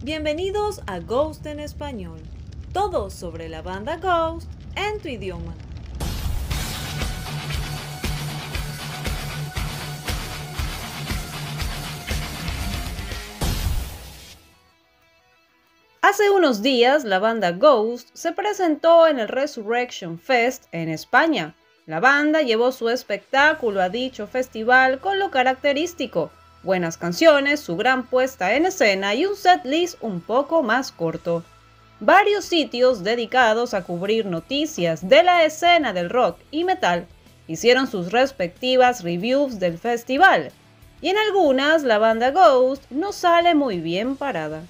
Bienvenidos a Ghost en Español, todo sobre la banda Ghost en tu idioma. Hace unos días la banda Ghost se presentó en el Resurrection Fest en España. La banda llevó su espectáculo a dicho festival con lo característico: buenas canciones, su gran puesta en escena y un setlist un poco más corto. Varios sitios dedicados a cubrir noticias de la escena del rock y metal hicieron sus respectivas reviews del festival, y en algunas la banda Ghost no sale muy bien parada.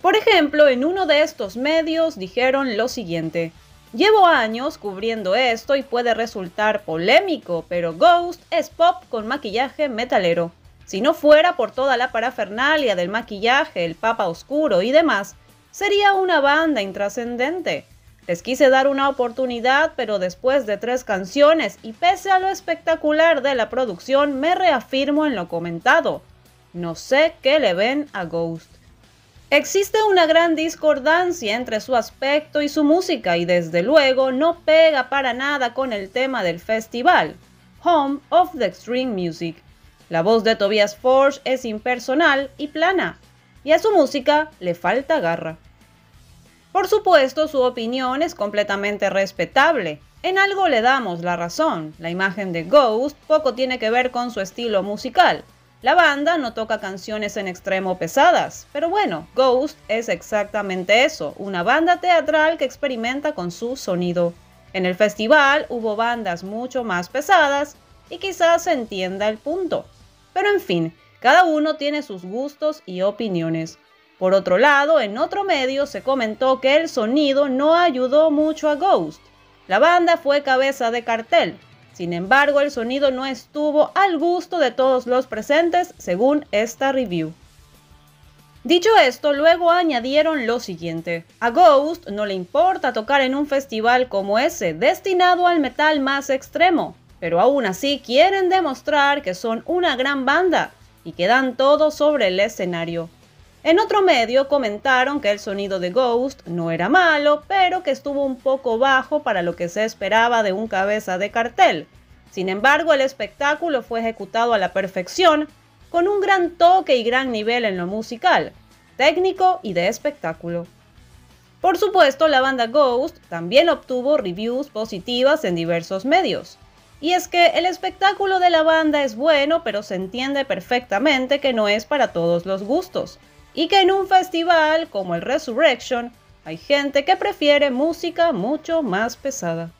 Por ejemplo, en uno de estos medios dijeron lo siguiente: llevo años cubriendo esto y puede resultar polémico, pero Ghost es pop con maquillaje metalero. Si no fuera por toda la parafernalia del maquillaje, el papa oscuro y demás, sería una banda intrascendente. Les quise dar una oportunidad, pero después de 3 canciones y pese a lo espectacular de la producción, me reafirmo en lo comentado. No sé qué le ven a Ghost. Existe una gran discordancia entre su aspecto y su música y desde luego no pega para nada con el tema del festival, Home of the Extreme Music. La voz de Tobias Forge es impersonal y plana, y a su música le falta garra. Por supuesto, su opinión es completamente respetable. En algo le damos la razón: la imagen de Ghost poco tiene que ver con su estilo musical. La banda no toca canciones en extremo pesadas, pero bueno, Ghost es exactamente eso, una banda teatral que experimenta con su sonido. En el festival hubo bandas mucho más pesadas y quizás se entienda el punto. Pero en fin, cada uno tiene sus gustos y opiniones. Por otro lado, en otro medio se comentó que el sonido no ayudó mucho a Ghost. La banda fue cabeza de cartel. Sin embargo, el sonido no estuvo al gusto de todos los presentes, según esta review. Dicho esto, luego añadieron lo siguiente: a Ghost no le importa tocar en un festival como ese, destinado al metal más extremo, pero aún así quieren demostrar que son una gran banda y que dan todo sobre el escenario. En otro medio comentaron que el sonido de Ghost no era malo, pero que estuvo un poco bajo para lo que se esperaba de un cabeza de cartel. Sin embargo, el espectáculo fue ejecutado a la perfección, con un gran toque y gran nivel en lo musical, técnico y de espectáculo. Por supuesto, la banda Ghost también obtuvo reviews positivas en diversos medios. Y es que el espectáculo de la banda es bueno, pero se entiende perfectamente que no es para todos los gustos, y que en un festival como el Resurrection hay gente que prefiere música mucho más pesada.